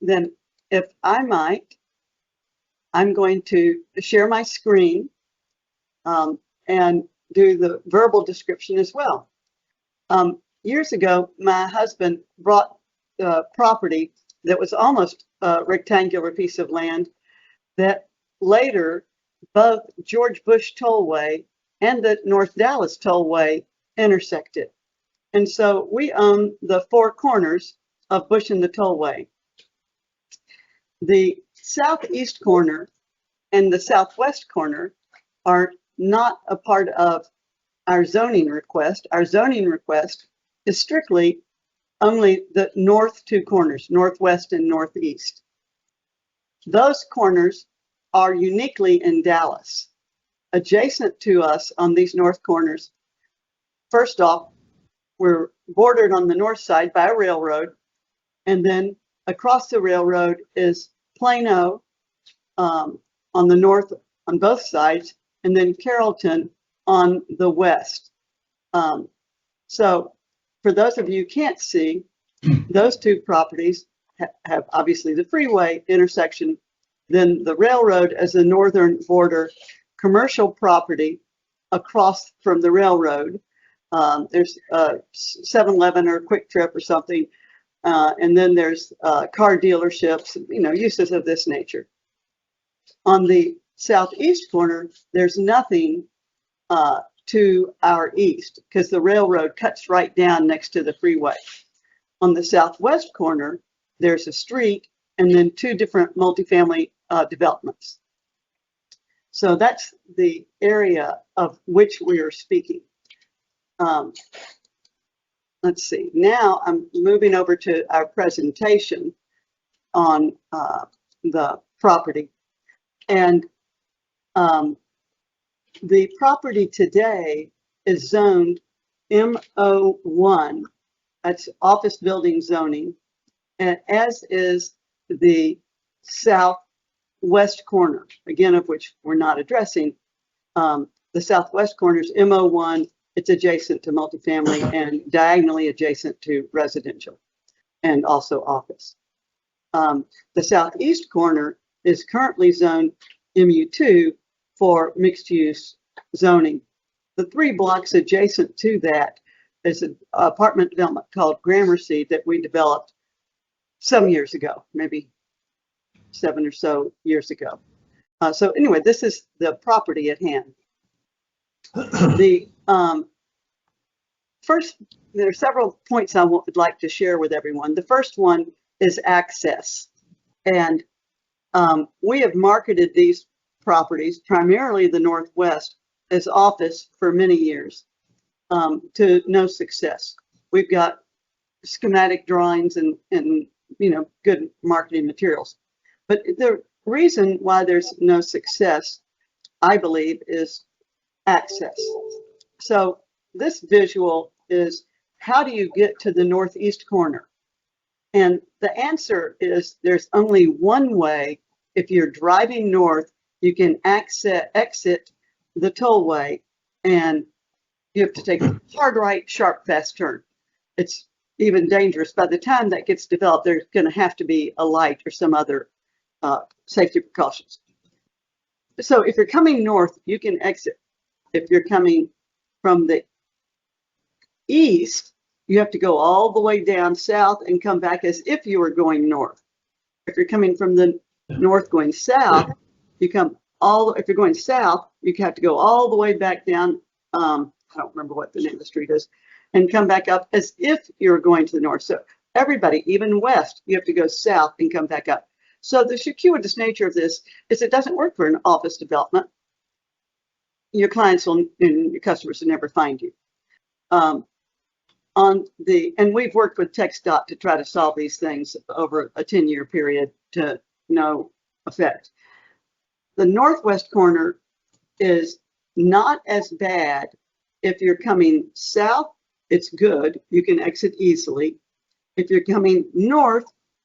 Then if I might, I'm going to share my screen and do the verbal description as well. Years ago, my husband brought property that was almost a rectangular piece of land that later both George Bush Tollway and the North Dallas Tollway intersected. And so we own the four corners of Bush and the Tollway. The southeast corner and the southwest corner are not a part of our zoning request. Our zoning request is strictly only the north two corners, northwest and northeast. Those corners are uniquely in Dallas. Adjacent to us on these north corners, first off, we're bordered on the north side by a railroad, and then across the railroad is Plano on the north on both sides, and then Carrollton on the west. So for those of you who can't see, those two properties have obviously the freeway intersection, then the railroad as the northern border, commercial property across from the railroad. There's 7-Eleven or Quick Trip or something, and then there's car dealerships, uses of this nature. On the southeast corner, there's nothing to our east because the railroad cuts right down next to the freeway. On the southwest corner, there's a street and then two different multifamily developments. So that's the area of which we are speaking. Let's see. Now I'm moving over to our presentation on the property. And the property today is zoned MO1. That's office building zoning, and as is the southwest corner, again, of which we're not addressing. The southwest corner is MO1. It's adjacent to multifamily and diagonally adjacent to residential and also office. The southeast corner is currently zoned MU2 for mixed use zoning. The 3 blocks adjacent to that is an apartment development called Gramercy that we developed some years ago, maybe 7 or so years ago. So anyway, this is the property at hand. The first, there are several points I would like to share with everyone. The first one is access. And we have marketed these properties, primarily the Northwest, as office for many years, to no success. We've got schematic drawings and good marketing materials. But the reason why there's no success, I believe, is access. So this visual is, how do you get to the northeast corner? And the answer is there's only one way. If you're driving north, you can exit the tollway, and you have to take a hard right, sharp, fast turn. It's even dangerous. By the time that gets developed, there's going to have to be a light or some other safety precautions. So if you're coming north, you can exit. If you're coming from the east, you have to go all the way down south and come back as if you were going north. If you're coming from the north going south, if you're going south, you have to go all the way back down, I don't remember what the name of the street is, and come back up as if you're going to the north. So everybody, even west, you have to go south and come back up. So the circuitous nature of this is it doesn't work for an office development. Your clients and your customers will never find you. And we've worked with TxDOT to try to solve these things over a 10-year period to no effect. The northwest corner is not as bad. If you're coming south, it's good. You can exit easily. If you're coming north,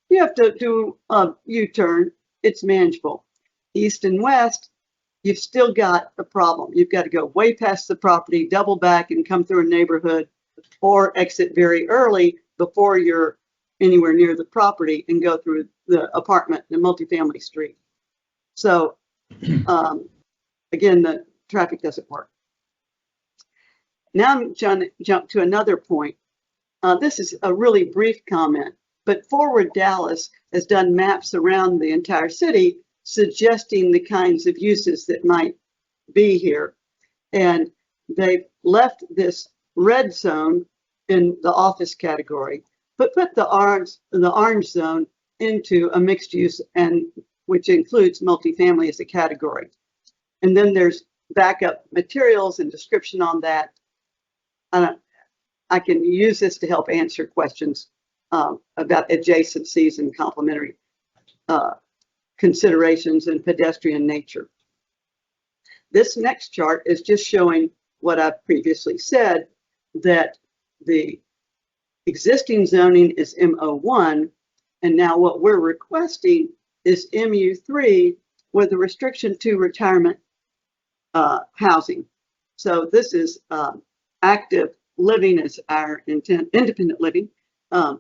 you have to do a U-turn. It's manageable. East and west, you've still got a problem. You've got to go way past the property, double back and come through a neighborhood, or exit very early before you're anywhere near the property and go through the apartment, the multifamily street. So again, the traffic doesn't work. Now I'm going to jump to another point. This is a really brief comment, but Forward Dallas has done maps around the entire city suggesting the kinds of uses that might be here. And they've left this red zone in the office category, but put the orange zone into a mixed use, and which includes multifamily as a category. And then there's backup materials and description on that. I can use this to help answer questions about adjacencies and complementary considerations and pedestrian nature. This next chart is just showing what I've previously said, that the existing zoning is MO1, and now what we're requesting is MU3 with a restriction to retirement housing. So this is active living is our intent, independent living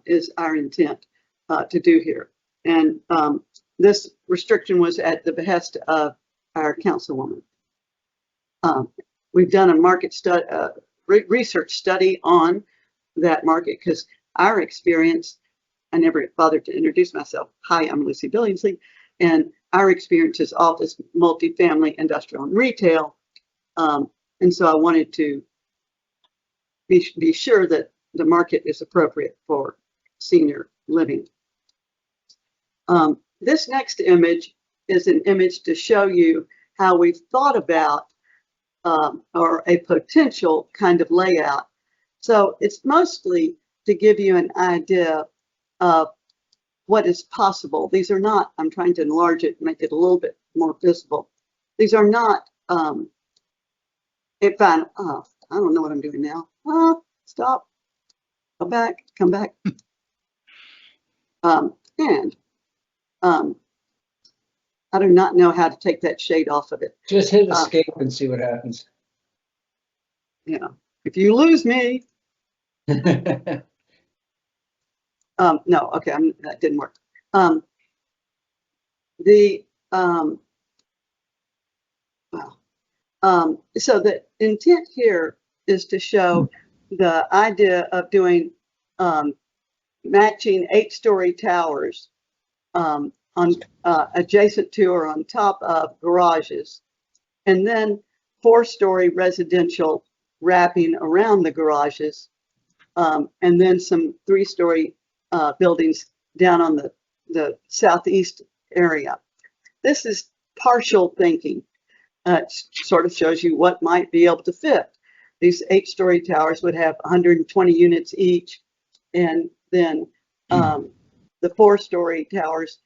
is our intent to do here. And this restriction was at the behest of our councilwoman. We've done a market study, research study on that market, because our experience, I never bothered to introduce myself. Hi, I'm Lucy Billingsley, and our experience is office, multifamily, industrial, and retail. And so I wanted to be sure that the market is appropriate for senior living. This next image is an image to show you how we've thought about or a potential kind of layout. So it's mostly to give you an idea of what is possible. These are not, I'm trying to enlarge it, make it a little bit more visible. These are not, if I don't know what I'm doing now. Stop, go back, come back. I do not know how to take that shade off of it. Just hit escape and see what happens. Yeah, if you lose me. No, okay, that didn't work. So the intent here is to show the idea of doing matching 8-story towers on adjacent to or on top of garages, and then 4-story residential wrapping around the garages, and then some 3-story buildings down on the southeast area. This is partial thinking. It sort of shows you what might be able to fit. These 8-story towers would have 120 units each, and then the 4-story towers,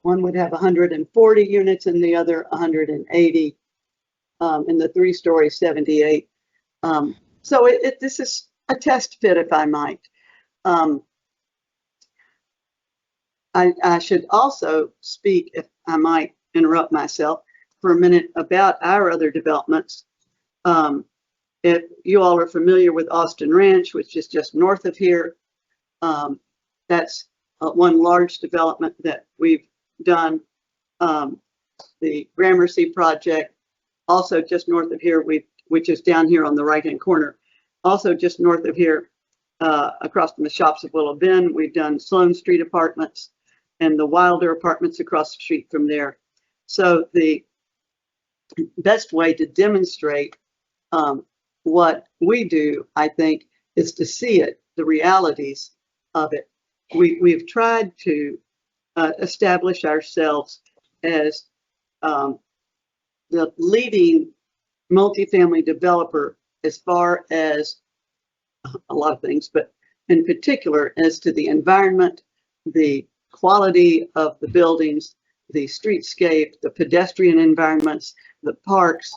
one would have 140 units and the other 180, and the 3-story 78. So this is a test fit, if I might. I should also speak, if I might interrupt myself for a minute, about our other developments. If you all are familiar with Austin Ranch, which is just north of here, that's one large development that we've done. The Gramercy project, also just north of here, which is down here on the right-hand corner. Also just north of here, across from the shops of Willow Bend, we've done Sloan Street Apartments and the Wilder Apartments across the street from there. So the best way to demonstrate what we do, I think, is to see it, the realities of it. We've tried to establish ourselves as the leading multifamily developer as far as a lot of things, but in particular as to the environment, the quality of the buildings, the streetscape, the pedestrian environments, the parks.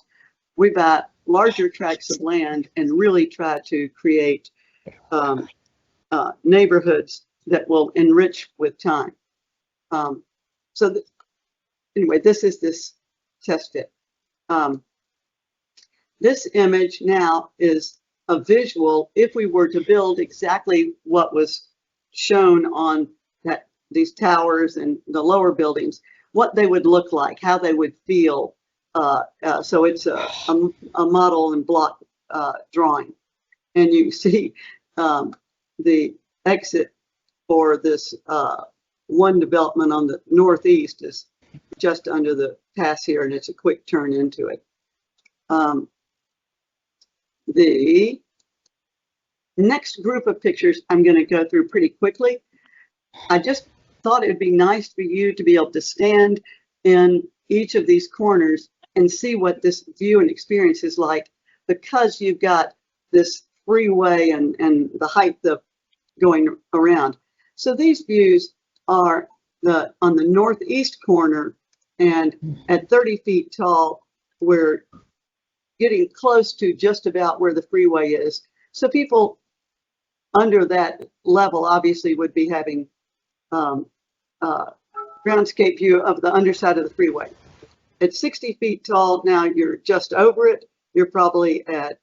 We buy larger tracts of land and really try to create neighborhoods that will enrich with time. Anyway, this is this test fit. This image now is a visual if we were to build exactly what was shown on these towers and the lower buildings, what they would look like, how they would feel. So it's a model and block drawing. And you see the exit for this one development on the northeast is just under the pass here, and it's a quick turn into it. The next group of pictures I'm going to go through pretty quickly. I just thought it would be nice for you to be able to stand in each of these corners and see what this view and experience is like, because you've got this freeway and the height of going around. So these views are on the northeast corner, and at 30 feet tall, we're getting close to just about where the freeway is. So people under that level obviously would be having groundscape view of the underside of the freeway. At 60 feet tall, now you're just over it. You're probably at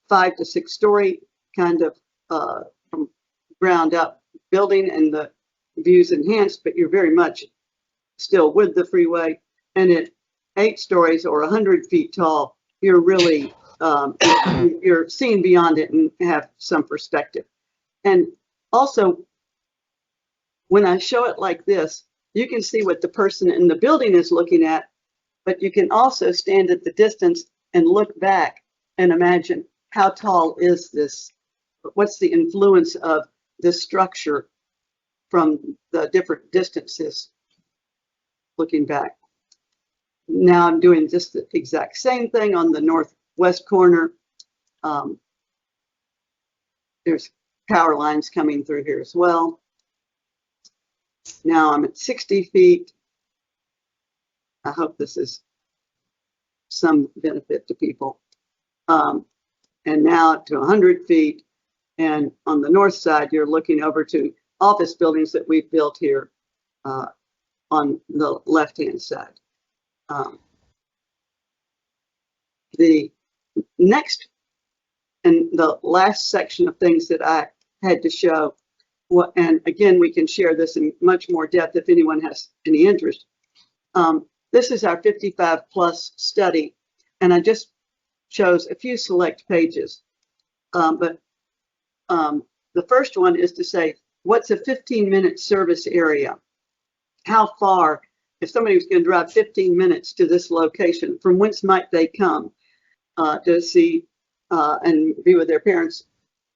5 to 6 story kind of from ground up building, and the view's enhanced, but you're very much still with the freeway. And at 8 stories or 100 feet tall, you're really you're seeing beyond it and have some perspective. And also, when I show it like this, you can see what the person in the building is looking at, but you can also stand at the distance and look back and imagine, how tall is this? What's the influence of this structure from the different distances looking back? Now I'm doing just the exact same thing on the northwest corner. There's power lines coming through here as well. Now I'm at 60 feet. I hope this is some benefit to people. And now to 100 feet. And on the north side, you're looking over to office buildings that we've built here on the left-hand side. The next and the last section of things that I had to show, and again, we can share this in much more depth if anyone has any interest. This is our 55 plus study, and I just chose a few select pages. But the first one is to say, what's a 15-minute service area? How far, if somebody was going to drive 15 minutes to this location, from whence might they come to see and be with their parents?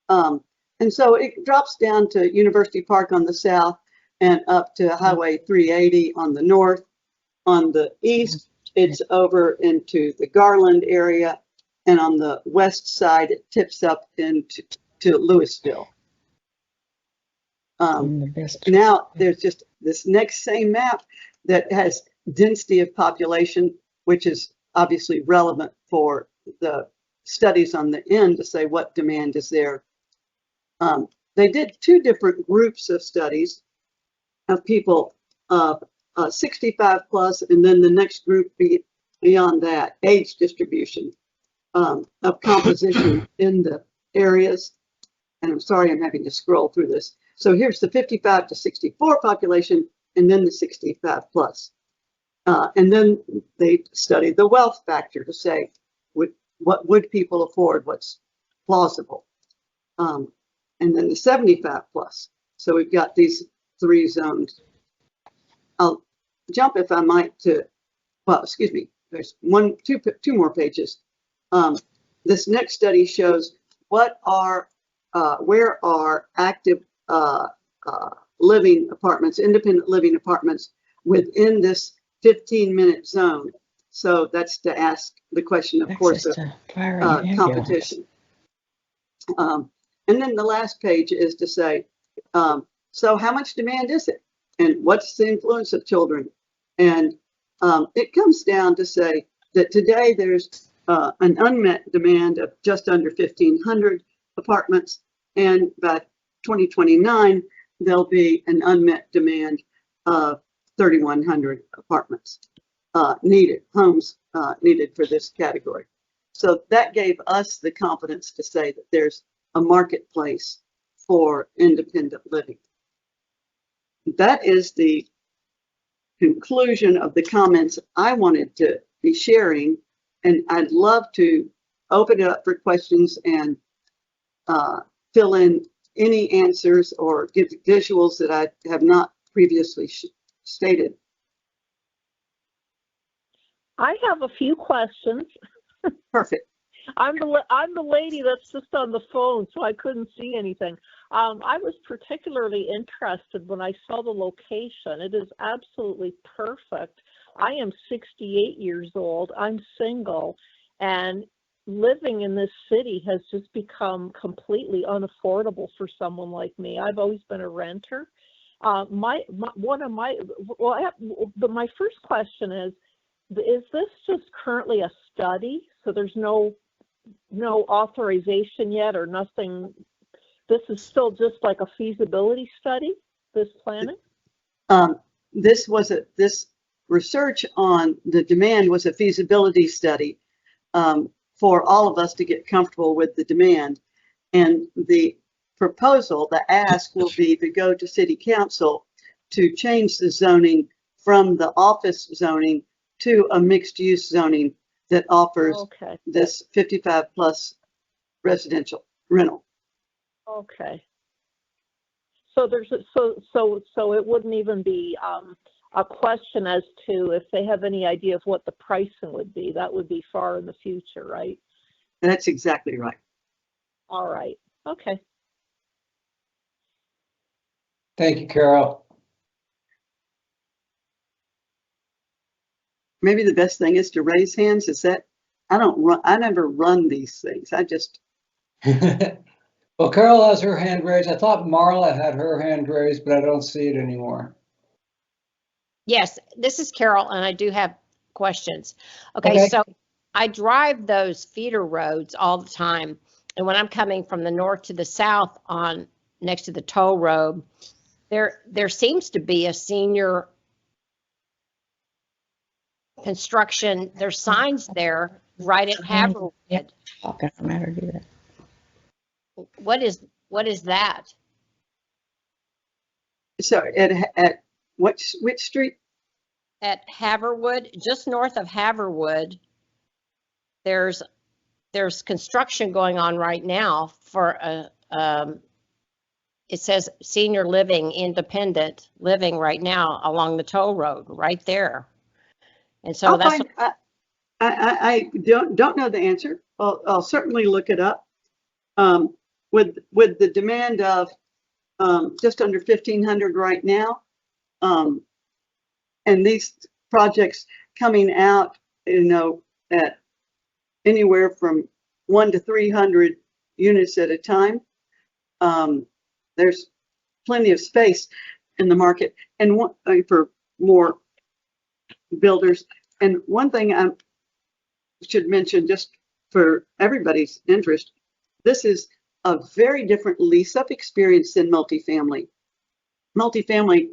And so it drops down to University Park on the south and up to Highway 380 on the north. On the east, it's over into the Garland area, and on the west side, it tips up into Louisville. Now there's just this next same map that has density of population, which is obviously relevant for the studies on the end to say what demand is there. They did 2 different groups of studies of people 65 plus, and then the next group beyond that, age distribution of composition in the areas. And I'm sorry, I'm having to scroll through this. So here's the 55 to 64 population, and then the 65 plus. And then they studied the wealth factor to say, what would people afford? What's plausible? And then the 75 plus. So we've got these 3 zones. I'll jump, if I might, to, well, excuse me, there's two more pages. This next study shows where are active living apartments, independent living apartments within this 15-minute zone. So that's to ask the question, of course, of competition. And then the last page is to say, so how much demand is it? And what's the influence of children? And it comes down to say that today there's an unmet demand of just under 1,500 apartments. And by 2029, there'll be an unmet demand of 3,100 apartments homes needed for this category. So that gave us the confidence to say that there's a marketplace for independent living. that is the conclusion of the comments I wanted to be sharing. And I'd love to open it up for questions and fill in any answers or give visuals that I have not previously stated. I have a few questions. Perfect. I'm the lady that's just on the phone, so I couldn't see anything. I was particularly interested when I saw the location. It is absolutely perfect. I am 68 years old. I'm single, and living in this city has just become completely unaffordable for someone like me. I've always been a renter. But my first question is this just currently a study? So there's no authorization yet or nothing. This is still just like a feasibility study, this planning? This research on the demand was a feasibility study for all of us to get comfortable with the demand. And the proposal, the ask, will be to go to City Council to change the zoning from the office zoning to a mixed use zoning that offers this 55 plus residential rental. Okay. So there's so it wouldn't even be a question as to if they have any idea of what the pricing would be. That would be far in the future, right? That's exactly right. All right. Okay. Thank you, Carol. Maybe the best thing is to raise hands. Is that I never run these things. I just. Well, Carol has her hand raised. I thought Marla had her hand raised, but I don't see it anymore. Yes, this is Carol, and I do have questions. Okay, so I drive those feeder roads all the time, and when I'm coming from the north to the south on next to the toll road, there seems to be a senior construction. There's signs there right at Haverwood. What is that? So at which street? At Haverwood, just north of Haverwood, there's construction going on right now for it says senior living, independent living right now along the toll road right there. And so I don't know the answer. I'll certainly look it up. With the demand of just under 1,500 right now, and these projects coming out, at anywhere from 1 to 300 units at a time, there's plenty of space in the market and for more builders. And one thing I should mention, just for everybody's interest, this is a very different lease-up experience than multifamily. Multifamily,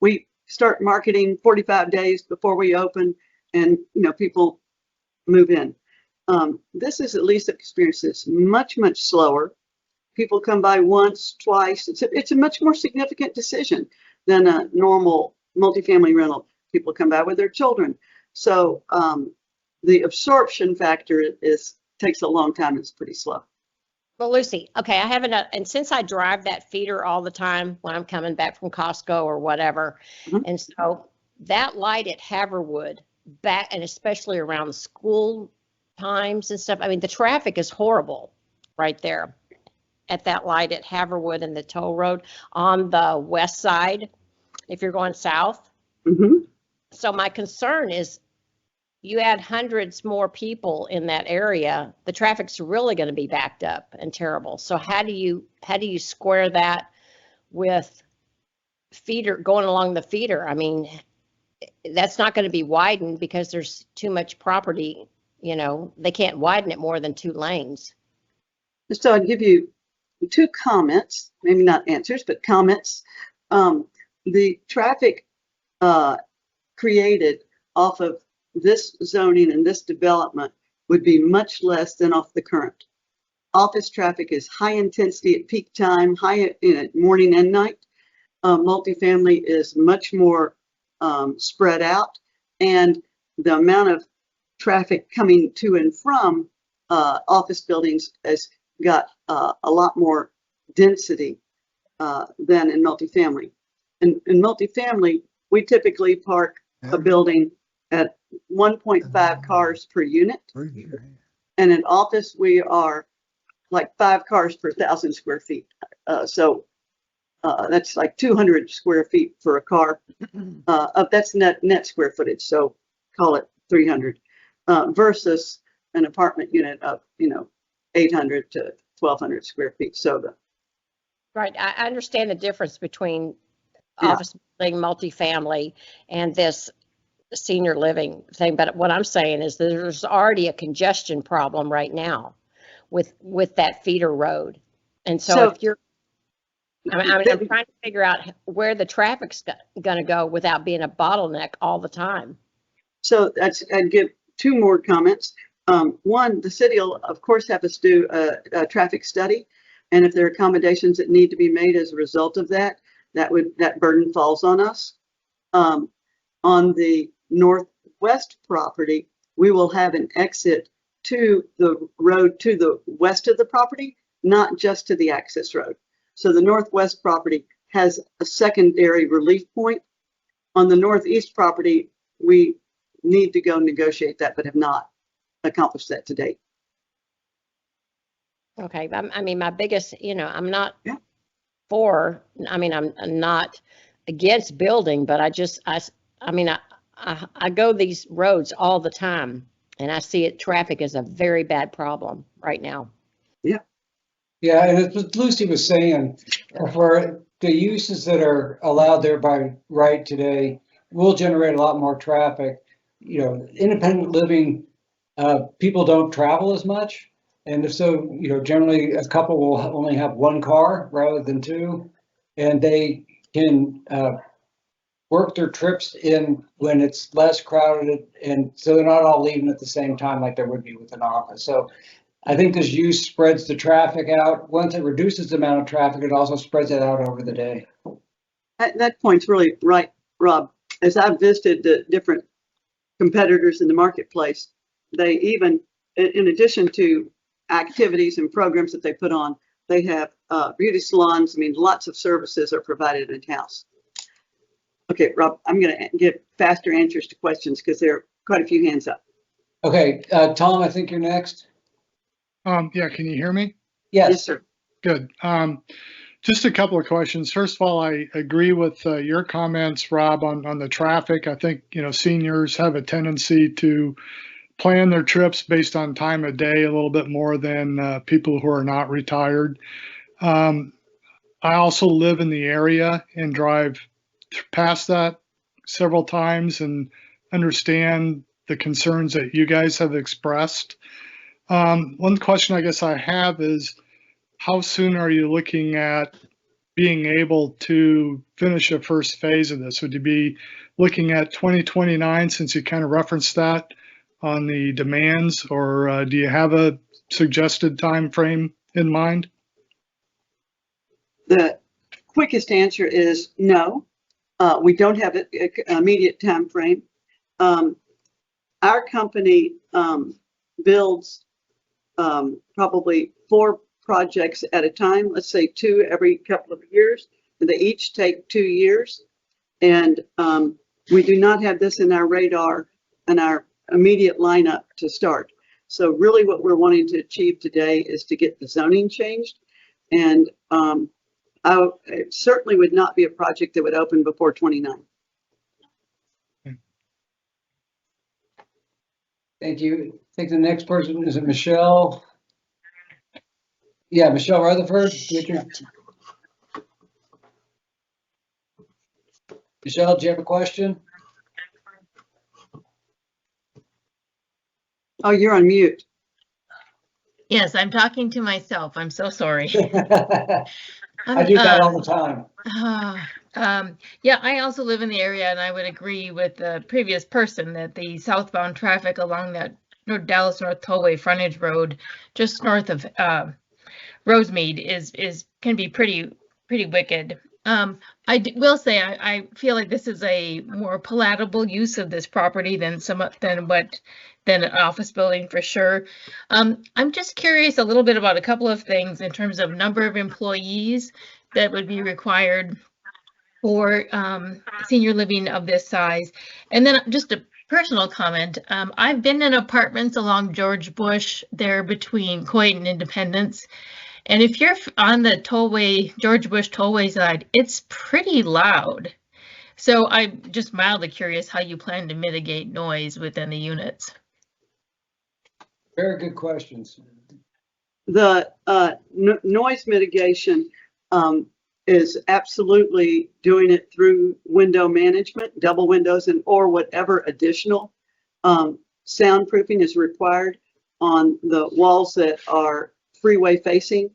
we start marketing 45 days before we open, and people move in. This is a lease-up experience that's much, much slower. People come by once, twice. It's a much more significant decision than a normal multifamily rental. People come by with their children. So the absorption factor takes a long time. It's pretty slow. Well, Lucy, okay, I haven't, and since I drive that feeder all the time when I'm coming back from Costco or whatever, and so that light at Haverwood, and especially around school times and stuff, I mean, the traffic is horrible right there at that light at Haverwood and the toll road on the west side, if you're going south. So my concern is, you add hundreds more people in that area, the traffic's really going to be backed up and terrible. So how do you square that with feeder going along the feeder? I mean, that's not going to be widened because there's too much property. They can't widen it more than 2 lanes. So I'd give you 2 comments, maybe not answers, but comments. The traffic created off of this zoning and this development would be much less than off the current. Office traffic is high intensity at peak time, high in morning and night. multifamily is much more spread out, and the amount of traffic coming to and from office buildings has got a lot more density than in multifamily. In multifamily, we typically park a building at 1.5 cars per unit. And in office, we are like 5 cars per 1,000 square feet. So that's like 200 square feet for a car. That's net square footage. So call it 300 versus an apartment unit of, 800 to 1,200 square feet. So Right. I understand the difference between office building, multifamily, and this senior living thing. But what I'm saying is that there's already a congestion problem right now with that feeder road. And so if you're, I'm trying to figure out where the traffic's going to go without being a bottleneck all the time. So I'd give 2 more comments. One, the city will, of course, have us do a traffic study. And if there are accommodations that need to be made as a result of that, that burden falls on us. On the northwest property, we will have an exit to the road to the west of the property, not just to the access road. So the northwest property has a secondary relief point. On the northeast property, we need to go negotiate that, but have not accomplished that to date. Okay. I mean, my biggest, I'm not I'm not against building, but I go these roads all the time, and I see traffic is a very bad problem right now. Yeah. Yeah, and as Lucy was saying, for the uses that are allowed there by right today, will generate a lot more traffic. Independent living, people don't travel as much. And so, generally a couple will only have 1 car rather than 2, and they can work their trips in when it's less crowded, and so they're not all leaving at the same time like there would be with an office. So I think this use spreads the traffic out. Once it reduces the amount of traffic, it also spreads it out over the day. That point's really right, Rob. As I've visited the different competitors in the marketplace, they even, in addition to activities and programs that they put on, they have beauty salons. I mean, lots of services are provided in-house. Okay, Rob, I'm going to give faster answers to questions because there are quite a few hands up. Okay, Tom, I think you're next. Yeah, can you hear me? Yes, sir. Good. Just a couple of questions. First of all, I agree with your comments, Rob, on the traffic. I think, seniors have a tendency to plan their trips based on time of day a little bit more than people who are not retired. I also live in the area and drive past that several times and understand the concerns that you guys have expressed. One question I guess I have is, how soon are you looking at being able to finish a first phase of this? Would you be looking at 2029, since you kind of referenced that on the demands, or do you have a suggested time frame in mind? The quickest answer is no. We don't have an immediate time frame. Our company builds probably 4 projects at a time, let's say 2 every couple of years, and they each take 2 years. And we do not have this in our radar and our immediate lineup to start. So really what we're wanting to achieve today is to get the zoning changed. And it certainly would not be a project that would open before 29. Thank you. I think the next person is Michelle. Yeah, Michelle Rutherford. Michelle, do you have a question? Oh, you're on mute. Yes, I'm talking to myself. I'm so sorry. I do that all the time. Yeah, I also live in the area, and I would agree with the previous person that the southbound traffic along that Dallas North Tollway frontage road, just north of Rosemead, can be pretty wicked. Will say I feel like this is a more palatable use of this property than an office building for sure. I'm just curious a little bit about a couple of things in terms of number of employees that would be required for senior living of this size, and then just a personal comment. I've been in apartments along George Bush there between Coit and Independence. And if you're on the tollway, George Bush Tollway side, it's pretty loud. So I'm just mildly curious how you plan to mitigate noise within the units. Very good questions. The noise mitigation is absolutely doing it through window management, double windows, and or whatever additional soundproofing is required on the walls that are freeway facing.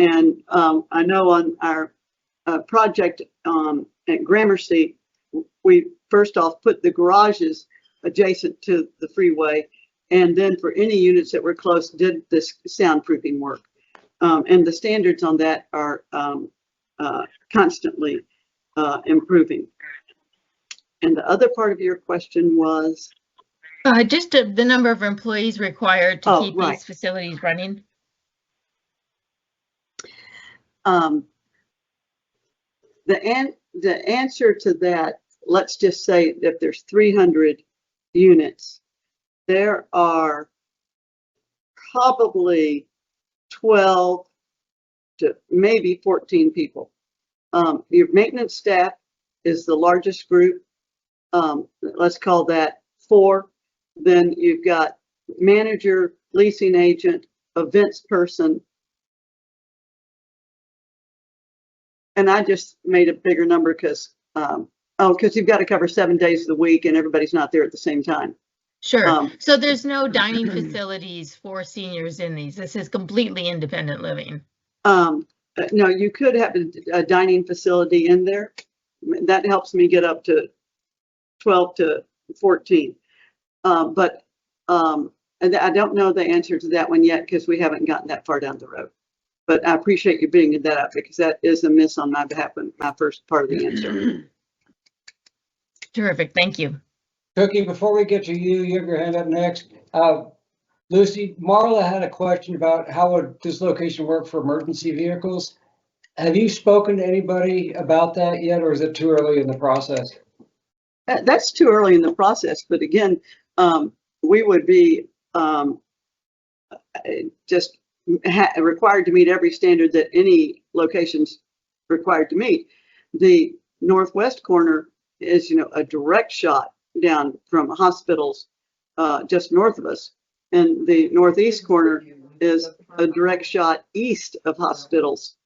And I know on our project at Gramercy, we first off put the garages adjacent to the freeway, and then for any units that were close, did this soundproofing work. And the standards on that are constantly improving. And the other part of your question was? Just the number of employees required to keep right. these facilities running. The answer to that, let's just say that there's 300 units, there are probably 12 to maybe 14 people. Your maintenance staff is the largest group. Let's call that 4. Then you've got manager, leasing agent, events person. And I just made a bigger number because you've got to cover 7 days of the week and everybody's not there at the same time. Sure. So there's no dining facilities for seniors in these. This is completely independent living. No, you could have a dining facility in there. That helps me get up to 12 to 14. But I don't know the answer to that one yet because we haven't gotten that far down the road. But I appreciate you bringing that up because that is a miss on my behalf in my first part of the answer. Terrific. Thank you. Cookie, before we get to you, you have your hand up next. Lucy, Marla had a question about how would this location work for emergency vehicles. Have you spoken to anybody about that yet, or is it too early in the process? That's too early in the process. But again, we would be just required to meet every standard that any location's required to meet. The northwest corner is, a direct shot down from hospitals just north of us. And the northeast corner is a direct shot east of hospitals.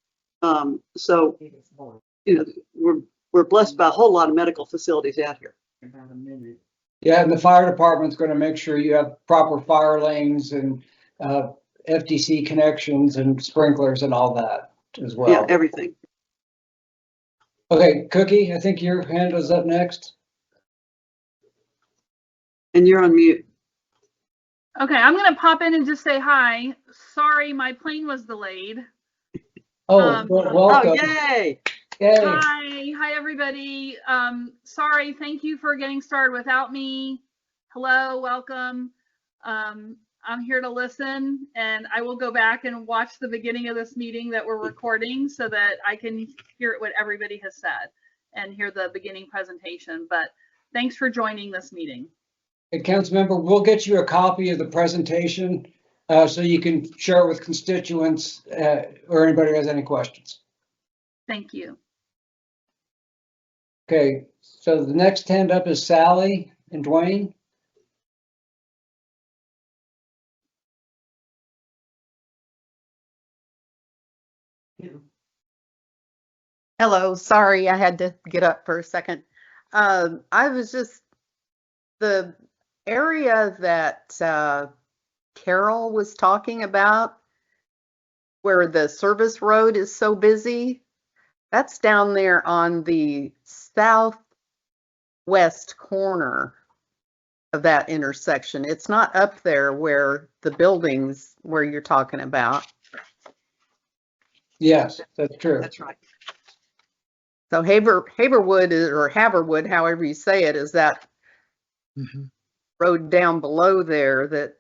So, we're blessed by a whole lot of medical facilities out here. Yeah, and the fire department's going to make sure you have proper fire lanes and FDC connections and sprinklers and all that as well. Yeah, everything. Okay, Cookie, I think your hand is up next. And you're on mute. Okay, I'm going to pop in and just say hi. Sorry, my plane was delayed. Oh, welcome. Oh, yay. Yay. Hi everybody. Sorry, thank you for getting started without me. Hello, welcome. I'm here to listen, and I will go back and watch the beginning of this meeting that we're recording so that I can hear what everybody has said and hear the beginning presentation. But thanks for joining this meeting. Hey, council member, we'll get you a copy of the presentation so you can share it with constituents or anybody who has any questions. Thank you. Okay, so the next hand up is Sally and Dwayne. Hello, sorry, I had to get up for a second. I was just, the area that Carol was talking about, where the service road is so busy, that's down there on the southwest corner of that intersection. It's not up there where the buildings where you're talking about. Yes, that's true. That's right. So Haverwood or Haverwood, however you say it, is that Mhm. road down below there that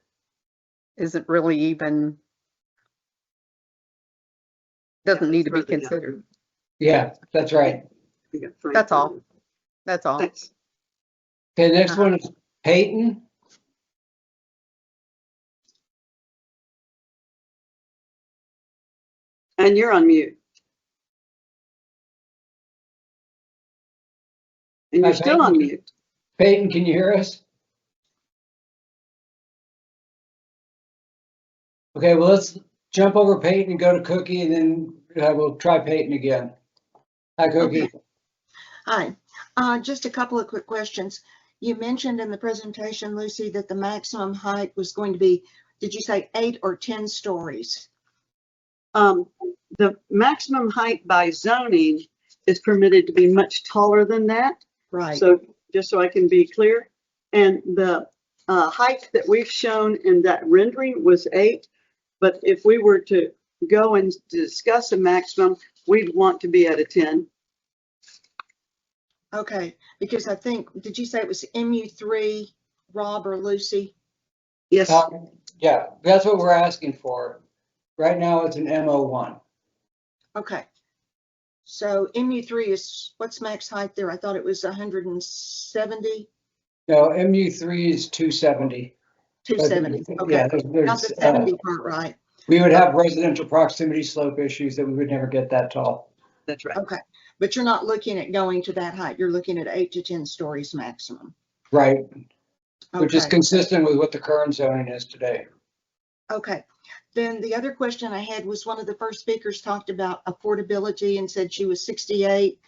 isn't really even, doesn't need to be Further down. considered. Yeah, that's right. We got Frank. That's all. That's all. Thanks. Okay, next one is Peyton. And you're on mute. And you're Hi, still on Peyton. mute. Peyton, can you hear us? Okay, well, let's jump over Peyton and go to Cookie, and then we'll try Peyton again. Hi, Cookie. Okay. Hi, just a couple of quick questions. You mentioned in the presentation, Lucy, that the maximum height was going to be, did you say 8 or 10 stories? The maximum height by zoning is permitted to be much taller than that. Right. So just so I can be clear, and the height that we've shown in that rendering was 8. But if we were to go and discuss a maximum, we'd want to be at a 10. Okay, because I think, did you say it was MU3, Rob or Lucy? Yes. Yeah, that's what we're asking for. Right now, it's an MO1. Okay. So MU3 is, what's max height there? I thought it was 170, No, MU3 is 270. 270. Okay, Yeah, got the 70 part right. we would have residential proximity slope issues that we would never get that tall. That's right. Okay, but you're not looking at going to that height. You're looking at 8 to 10 stories maximum. Right, which is Okay. consistent with what the current zoning is today. Okay. Then the other question I had was one of the first speakers talked about affordability and said she was 68.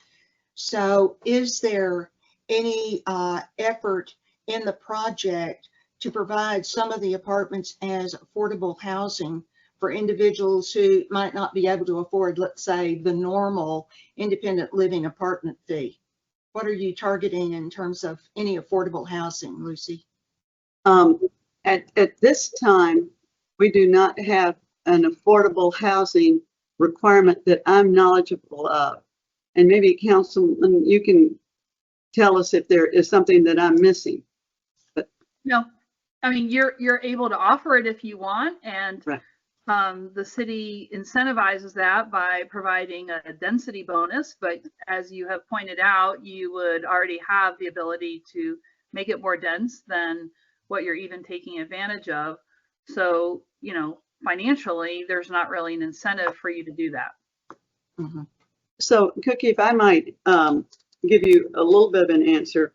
So is there any effort in the project to provide some of the apartments as affordable housing for individuals who might not be able to afford, let's say, the normal independent living apartment fee? What are you targeting in terms of any affordable housing, Lucy? At this time, we do not have an affordable housing requirement that I'm knowledgeable of. And maybe Councilman, you can tell us if there is something that I'm missing. But No, I mean, you're able to offer it if you want, and Right. the city incentivizes that by providing a density bonus. But as you have pointed out, you would already have the ability to make it more dense than what you're even taking advantage of. So, financially, there's not really an incentive for you to do that. Mm-hmm. so, Cookie, if I might give you a little bit of an answer.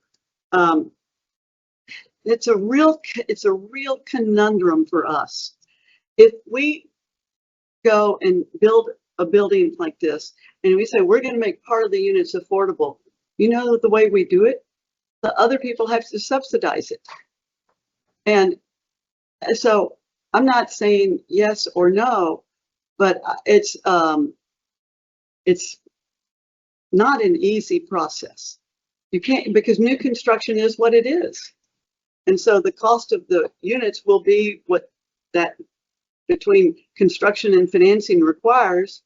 It's a real conundrum for us. If we go and build a building like this, and we say we're going to make part of the units affordable, the way we do it, the other people have to subsidize it. And so I'm not saying yes or no, but it's not an easy process. You can't, because new construction is what it is. And so the cost of the units will be what that between construction and financing requires.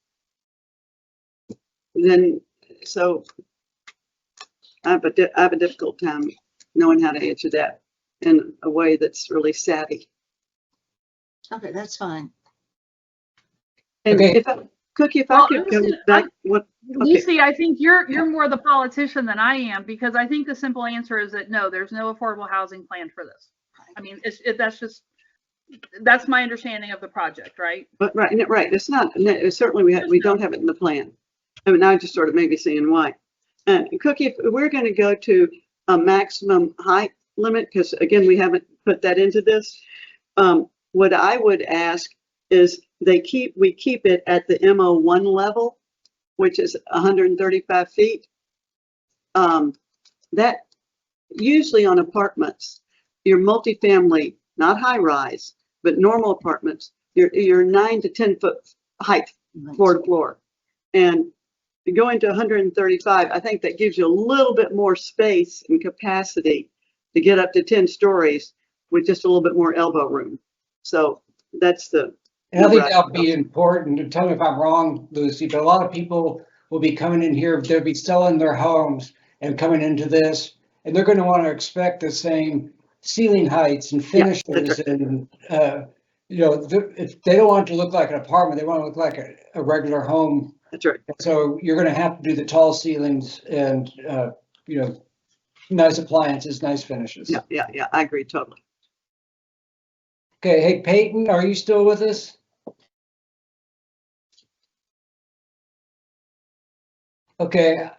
Then, so I have a difficult time knowing how to answer that in a way that's really savvy. Okay, that's fine. And Okay. if I could Well, come back, what? Okay. Lucy, I think you're more the politician than I am, because I think the simple answer is that no, there's no affordable housing plan for this. I mean, that's my understanding of the project, right? But right. It's not, certainly we don't have it in the plan. I mean, I just sort of maybe seeing why. Cookie, if we're going to go to a maximum height limit, because again, we haven't put that into this. What I would ask is we keep it at the MO1 level, which is 135 feet. That usually on apartments, your multifamily, not high rise, but normal apartments, you're 9 to 10 foot height floor to floor. And going to 135, I think that gives you a little bit more space and capacity to get up to 10 stories with just a little bit more elbow room. So that's the. And I think that'll be important. And tell me if I'm wrong, Lucy, but a lot of people, will be coming in here, they'll be selling their homes and coming into this, and they're gonna wanna expect the same ceiling heights and Yeah, that's finishes and, you know, if they don't want it to look like an apartment, they want to look like a regular home. That's right. So you're gonna have to do the tall ceilings and, you know, nice appliances, nice finishes. Yeah, I agree totally. Okay, hey Peyton, are you still with us? Okay.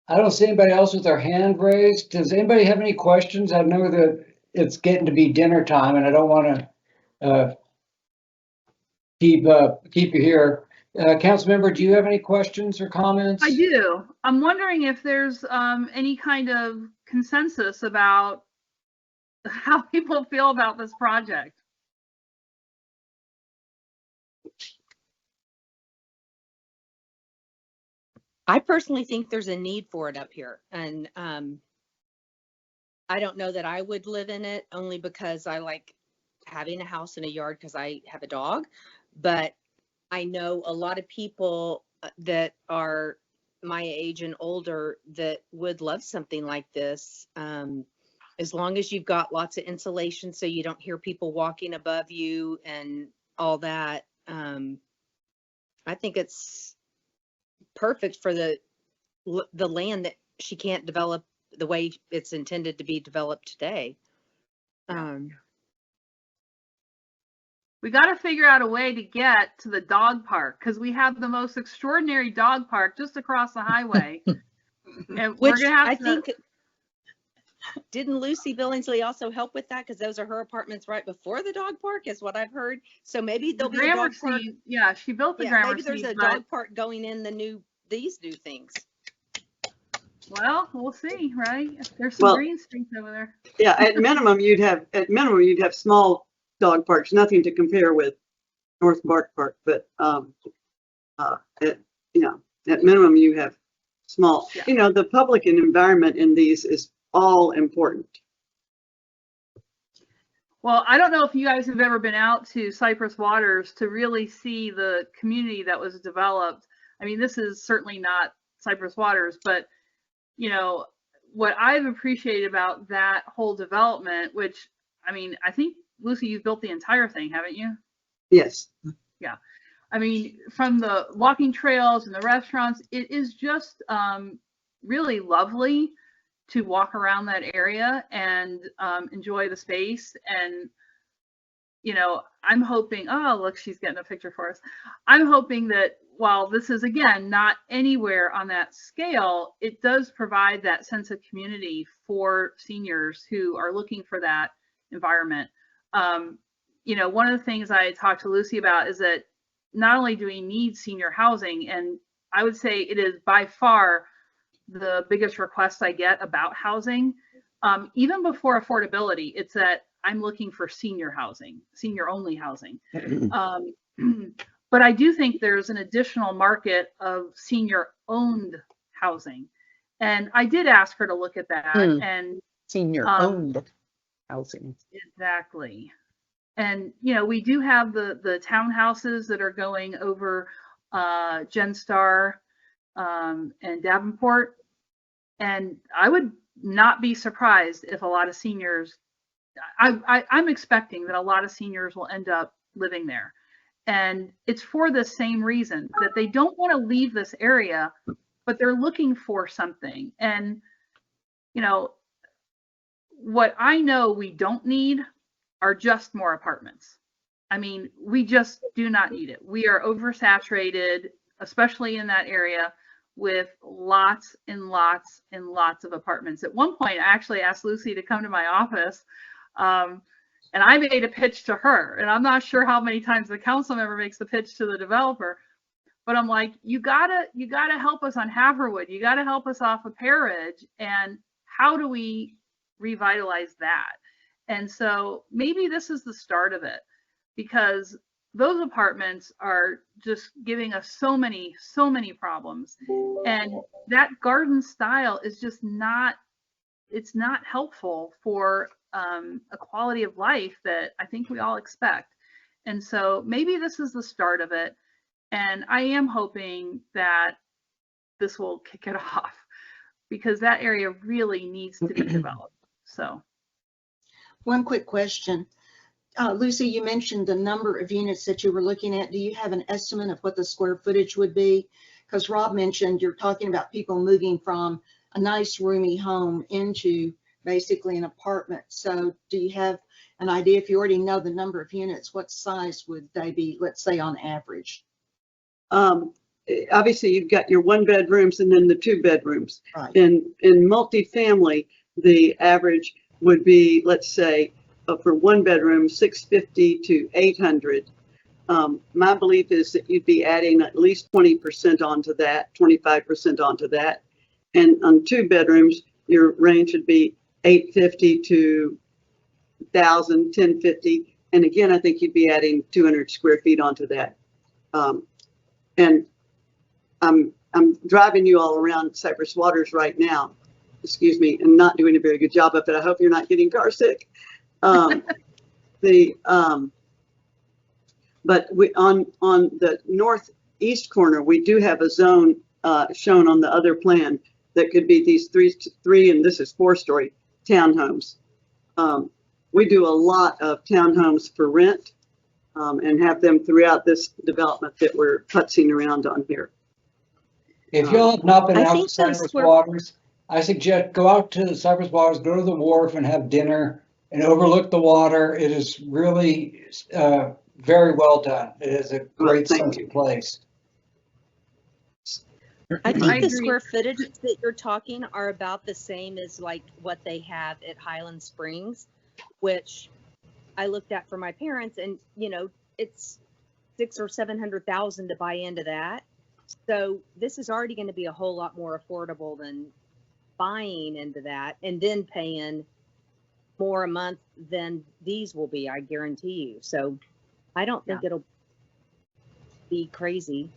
I don't see anybody else with their hand raised. Does anybody have any questions? I know that it's getting to be dinner time and I don't want to keep you here. Council member, do you have any questions or comments? I do. I'm wondering if there's any kind of consensus about how people feel about this project. I personally think there's a need for it up here. And I don't know that I would live in it only because I like having a house and a yard because I have a dog. But I know a lot of people that are my age and older that would love something like this. As long as you've got lots of insulation so you don't hear people walking above you and all that. I think it's perfect for the land that she can't develop the way it's intended to be developed today. We got to figure out a way to get to the dog park because we have the most extraordinary dog park just across the highway. And Which we're gonna have I to, think, didn't Lucy Billingsley also help with that? Because those are her apartments right before the dog park, is what I've heard. So maybe there'll be a dog park. Yeah, she built the Yeah, Gramercy. maybe there's a dog park going in these new things. Well, we'll see, right? There's some green space over there. Yeah, at minimum you'd have small dog parks, nothing to compare with North Park Park, but at minimum you have small. Yeah. You know, the public and environment in these is all important. Well, I don't know if you guys have ever been out to Cypress Waters to really see the community that was developed. I mean, this is certainly not Cypress Waters, but you know, what I've appreciated about that whole development, which, I mean, I think, Lucy, you've built the entire thing, haven't you? Yes. Yeah. I mean, from the walking trails and the restaurants, it is just really lovely to walk around that area and enjoy the space. And, you know, I'm hoping, oh, look, she's getting a picture for us. I'm hoping that while this is, again, not anywhere on that scale, it does provide that sense of community for seniors who are looking for that environment. You know, one of the things I talked to Lucy about is that not only do we need senior housing, and I would say it is by far the biggest request I get about housing, even before affordability, it's that I'm looking for senior housing, senior only housing. But I do think there's an additional market of senior owned housing. And I did ask her to look at that. And Senior owned housing. Exactly. And, you know, we do have the townhouses that are going over Genstar and Davenport. And I would not be surprised if a lot of seniors, I'm expecting that a lot of seniors will end up living there. And it's for the same reason, that they don't want to leave this area, but they're looking for something. And, you know, what I know we don't need are just more apartments. I mean, we just do not need it. We are oversaturated, especially in that area, with lots and lots and lots of apartments. At one point, I actually asked Lucy to come to my office, and I made a pitch to her. And I'm not sure how many times the council member makes the pitch to the developer, but I'm like, you gotta help us on Haverwood. You gotta help us off of Peridge. And how do we revitalize that? And so maybe this is the start of it, because those apartments are just giving us so many problems. And that garden style is just it's not helpful for a quality of life that I think we all expect. And so maybe this is the start of it. And I am hoping that this will kick it off because that area really needs to be developed. So. One quick question. Lucy, you mentioned the number of units that you were looking at. Do you have an estimate of what the square footage would be? Because Rob mentioned you're talking about people moving from a nice roomy home into basically an apartment. So do you have an idea, if you already know the number of units, what size would they be, let's say on average? Obviously, you've got your 1 bedrooms and then the 2 bedrooms. Right. In multifamily, the average would be, let's say, for 1 bedroom, 650 to 800. My belief is that you'd be adding at least 20% onto that, 25% onto that. And on 2 bedrooms, your range would be 850 to 1,000, 1050. And again, I think you'd be adding 200 square feet onto that. And I'm driving you all around Cypress Waters right now, excuse me, and not doing a very good job of it. I hope you're not getting car sick. But we on the northeast corner, we do have a zone shown on the other plan that could be these three, and this is 4-story townhomes. We do a lot of townhomes for rent and have them throughout this development that we're putzing around on here. If y'all have not been I out think to those Cypress square- Waters, I suggest go out to the Cypress Waters, go to the wharf and have dinner and overlook the water. It is really very well done. It is a great thank sense you. of place. I think I the agree. square footage that you're talking are about the same as like what they have at Highland Springs, which I looked at for my parents, and you know, it's 600,000 or 700,000 to buy into that. So this is already going to be a whole lot more affordable than buying into that and then paying more a month than these will be, I guarantee you. So I don't think it'll be crazy.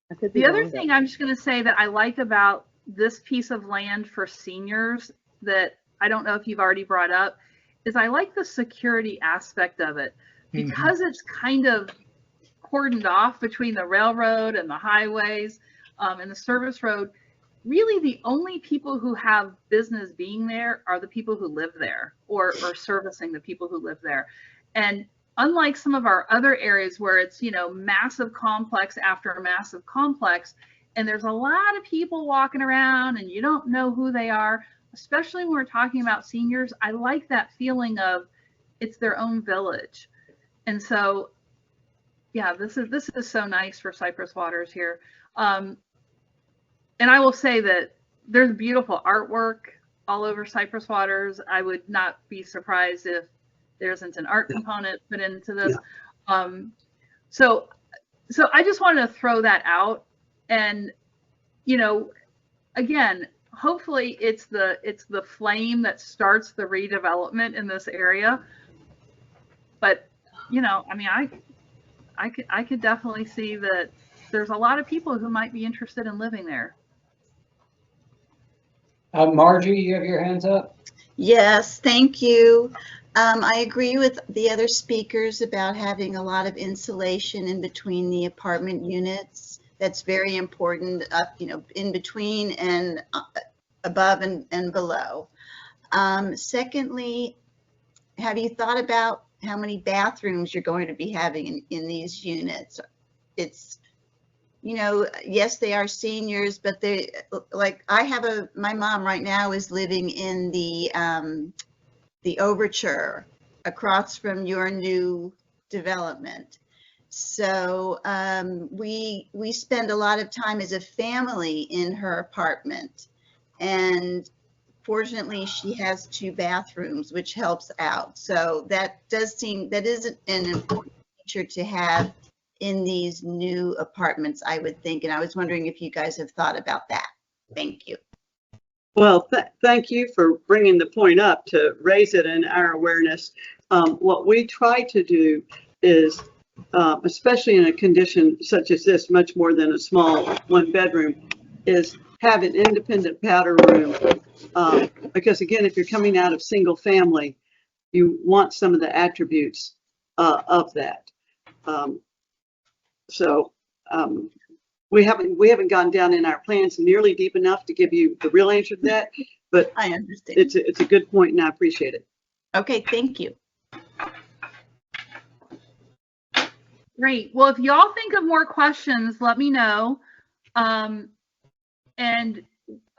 I could be The other wrong, thing but- I'm just going to say that I like about this piece of land for seniors that I don't know if you've already brought up is I like the security aspect of it because it's kind of cordoned off between the railroad and the highways and the service road. Really, the only people who have business being there are the people who live there or servicing the people who live there. And unlike some of our other areas where it's, you know, massive complex after massive complex, and there's a lot of people walking around and you don't know who they are, especially when we're talking about seniors, I like that feeling of it's their own village. And so, yeah, this is so nice for Cypress Waters here. And I will say that there's beautiful artwork all over Cypress Waters. I would not be surprised if there isn't an art component put into this. So I just wanted to throw that out. And, you know, again, hopefully it's the flame that starts the redevelopment in this area. But, you know, I mean, I could definitely see that there's a lot of people who might be interested in living there. Margie, you have your hands up? Yes, thank you. I agree with the other speakers about having a lot of insulation in between the apartment units. That's very important, you know, in between and above and below. Secondly, have you thought about how many bathrooms you're going to be having in these units? It's, you know, yes, they are seniors, but they, like, my mom right now is living in the Overture across from your new development. So we spend a lot of time as a family in her apartment, and fortunately she has 2 bathrooms, which helps out. So that is an important feature to have in these new apartments, I would think. And I was wondering if you guys have thought about that. Thank you. Well, thank you for bringing the point up to raise it in our awareness. What we try to do is, especially in a condition such as this, much more than a small 1 bedroom, is have an independent powder room. Because again, if you're coming out of single family, you want some of the attributes of that. So we haven't gone down in our plans nearly deep enough to give you the real answer to that, but I understand. it's a good point and I appreciate it. Okay, thank you. Great. Well, if y'all think of more questions, let me know. And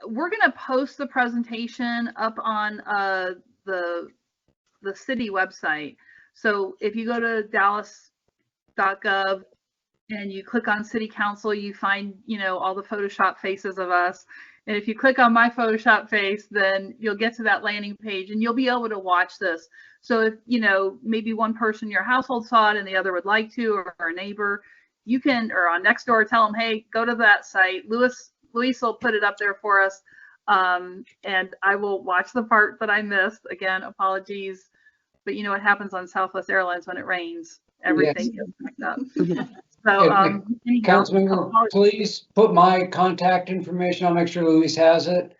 we're going to post the presentation up on the city website. So if you go to dallas.gov and you click on City Council, you find, all the Photoshop faces of us. And if you click on my Photoshop face, then you'll get to that landing page and you'll be able to watch this. So if, maybe one person in your household saw it and the other would like to, or a neighbor, you can, or on Nextdoor, tell them, hey, go to that site. Luis will put it up there for us. And I will watch the part that I missed. Again, apologies. But you know what happens on Southwest Airlines when it rains? Everything gets backed up. So, Councilmember, please put my contact information. I'll make sure Luis has it.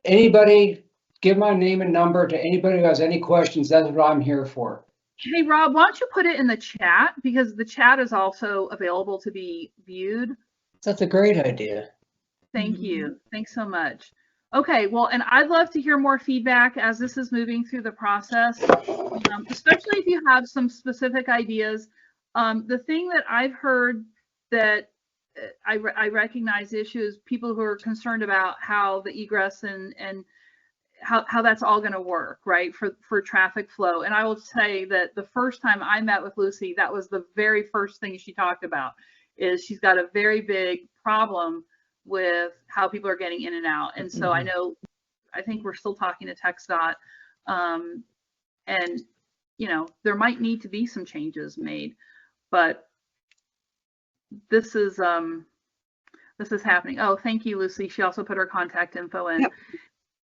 Anybody, give my name and number to anybody who has any questions. That's what I'm here for. Hey, Rob, why don't you put it in the chat? Because the chat is also available to be viewed. That's a great idea. Thank you. Thanks so much. Okay, well, and I'd love to hear more feedback as this is moving through the process, especially if you have some specific ideas. The thing that I've heard that I recognize issues, people who are concerned about how the egress and how that's all going to work, right, for traffic flow. And I will say that the first time I met with Lucy, that was the very first thing she talked about, is she's got a very big problem with how people are getting in and out. And so I think we're still talking to TxDOT, and there might need to be some changes made, but this is happening. Oh, thank you, Lucy. She also put her contact info in. Yep.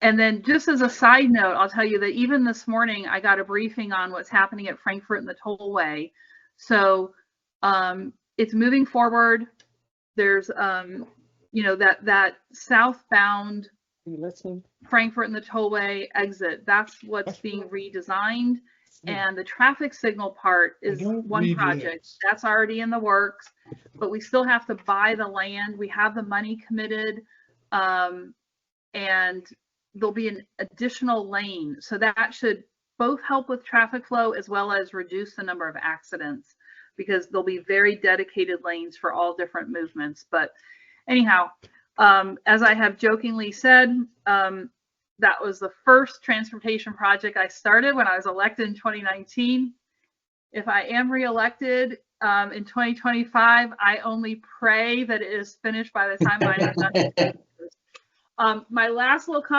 And then just as a side note, I'll tell you that even this morning I got a briefing on what's happening at Frankfurt and the Tollway. So it's moving forward. There's that southbound Frankfurt and the Tollway exit, that's what's being redesigned. And the traffic signal part is one project that's already in the works, but we still have to buy the land. We have the money committed, and there'll be an additional lane. So that should both help with traffic flow as well as reduce the number of accidents, because there'll be very dedicated lanes for all different movements. But anyhow, as I have jokingly said, that was the first transportation project I started when I was elected in 2019. If I am reelected in 2025, I only pray that it is finished by the time I am done. My last little comment.